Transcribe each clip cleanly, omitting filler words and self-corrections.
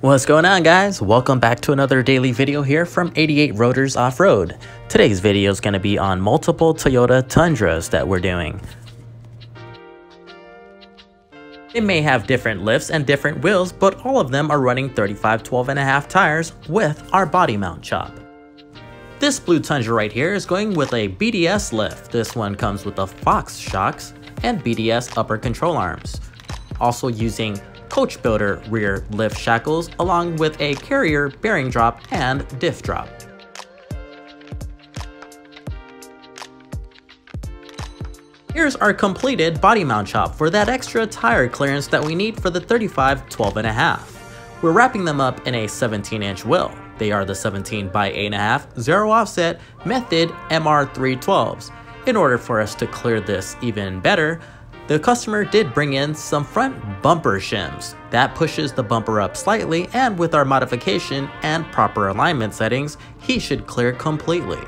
What's going on, guys? Welcome back to another daily video here from 88 Rotors Off-Road. Today's video is going to be on multiple Toyota Tundras that we're doing. It may have different lifts and different wheels, but all of them are running 35 12.5 tires with our body mount chop. This blue Tundra right here is going with a BDS lift. This one comes with the Fox shocks and BDS upper control arms. Also using coach builder rear lift shackles along with a carrier bearing drop and diff drop. Here's our completed body mount chop for that extra tire clearance that we need for the 35 12.5. We're wrapping them up in a 17-inch wheel. They are the 17 by 8.5 zero offset method MR312s. In order for us to clear this even better, the customer did bring in some front bumper shims. That pushes the bumper up slightly, and with our modification and proper alignment settings, he should clear completely.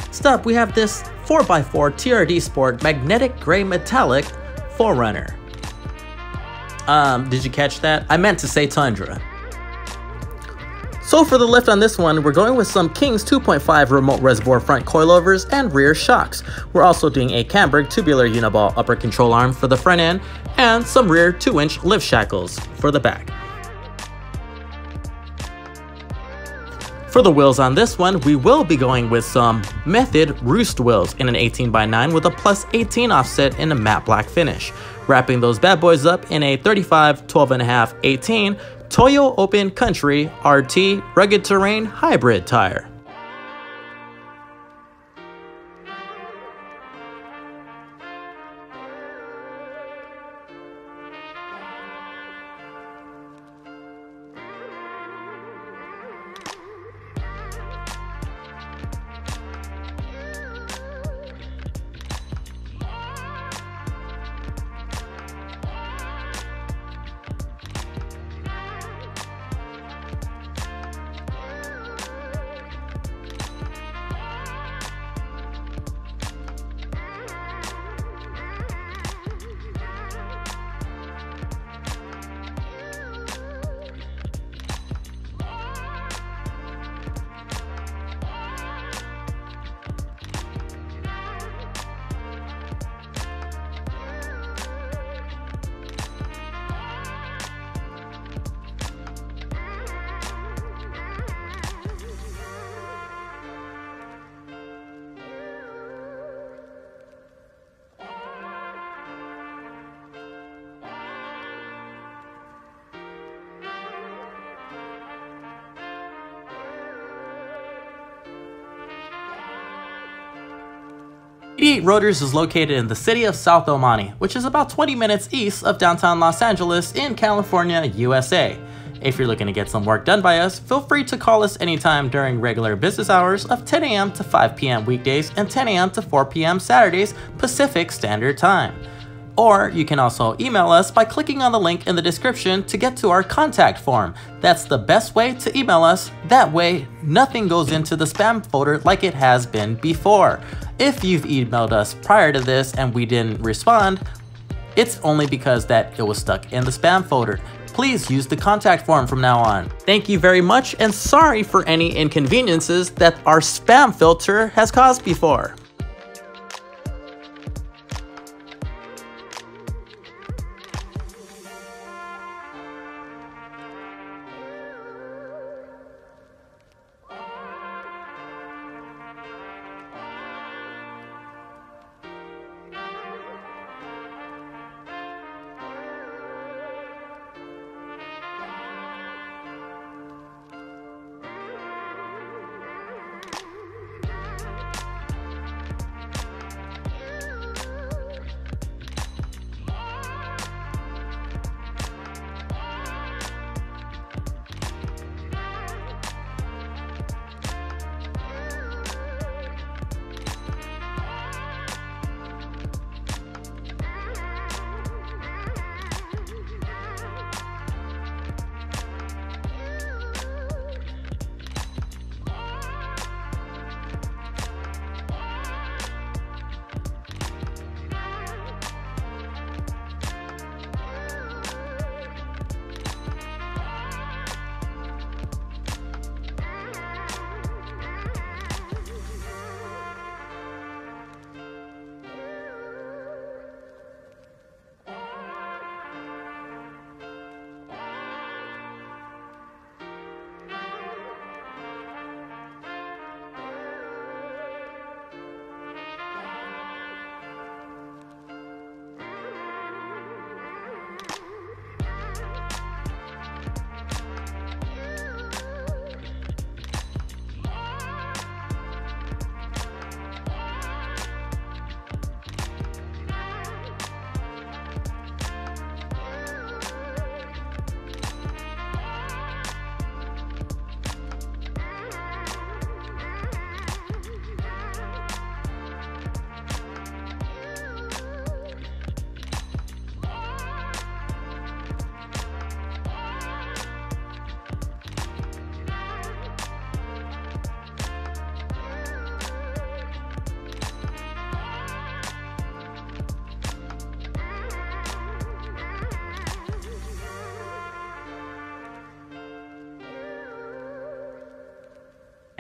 Next up, we have this 4x4 TRD Sport magnetic gray metallic 4Runner. Did you catch that? I meant to say Tundra. So for the lift on this one, we're going with some King's 2.5 remote reservoir front coilovers and rear shocks. We're also doing a Camburg tubular uniball upper control arm for the front end and some rear 2-inch lift shackles for the back. For the wheels on this one, we will be going with some Method Roost wheels in an 18x9 with a plus 18 offset in a matte black finish. Wrapping those bad boys up in a 35 12.5 18 Toyo Open Country RT Rugged Terrain Hybrid tire. Rotors is located in the city of South El Monte, which is about 20 minutes east of downtown Los Angeles in California, USA. If you're looking to get some work done by us, feel free to call us anytime during regular business hours of 10 a.m. to 5 p.m. weekdays and 10 a.m. to 4 p.m. Saturdays Pacific Standard Time. Or you can also email us by clicking on the link in the description to get to our contact form. That's the best way to email us. That way, nothing goes into the spam folder like it has been before. If you've emailed us prior to this and we didn't respond, it's only because that it was stuck in the spam folder. Please use the contact form from now on. Thank you very much, and sorry for any inconveniences that our spam filter has caused before.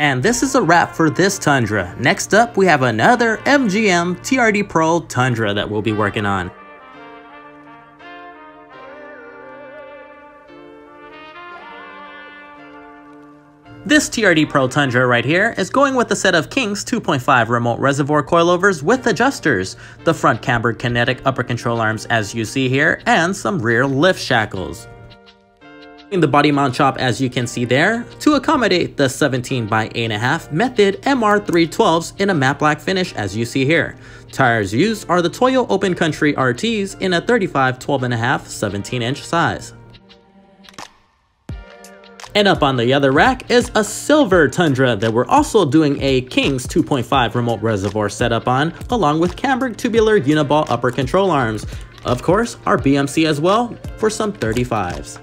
And this is a wrap for this Tundra. Next up, we have another MGM TRD Pro Tundra that we'll be working on. This TRD Pro Tundra right here is going with a set of King's 2.5 Remote Reservoir Coilovers with adjusters, the front Camburg kinetic upper control arms as you see here, and some rear lift shackles. In the body mount chop as you can see there, to accommodate the 17 by 8.5 method MR312s in a matte black finish as you see here. Tires used are the Toyo Open Country RTs in a 35 12.5 17-inch size. And up on the other rack is a silver Tundra that we're also doing a King's 2.5 Remote Reservoir setup on, along with Camburg tubular uniball upper control arms. Of course, our BMC as well for some 35's.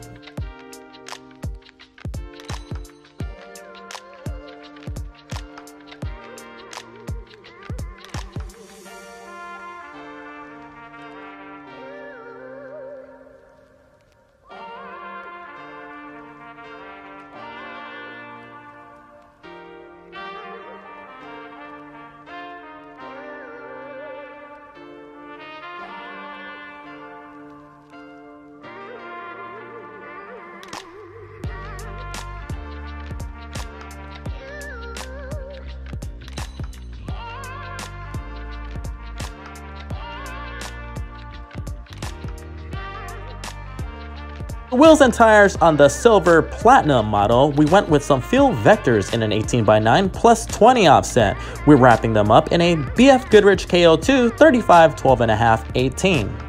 The wheels and tires on the silver platinum model, we went with some field vectors in an 18 by 9 plus 20 offset. We're wrapping them up in a BFGoodrich KO2 35 12.5 18.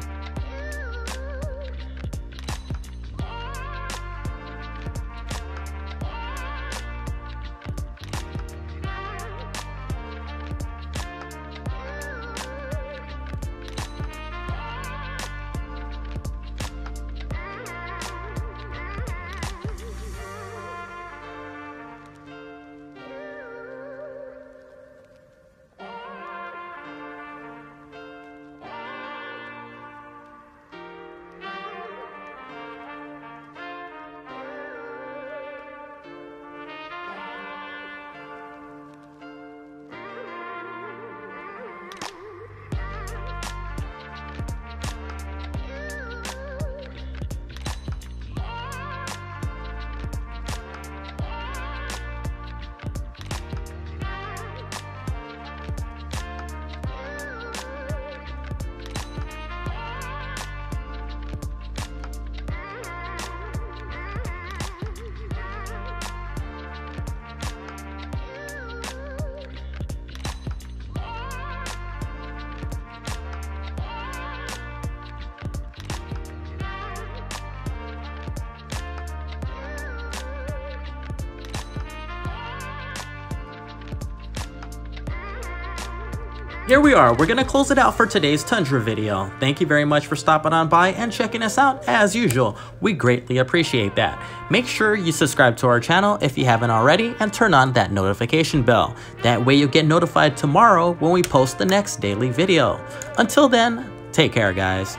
Here we are, we're gonna close it out for today's Tundra video. Thank you very much for stopping on by and checking us out as usual. We greatly appreciate that. Make sure you subscribe to our channel if you haven't already and turn on that notification bell. That way you'll get notified tomorrow when we post the next daily video. Until then, take care guys.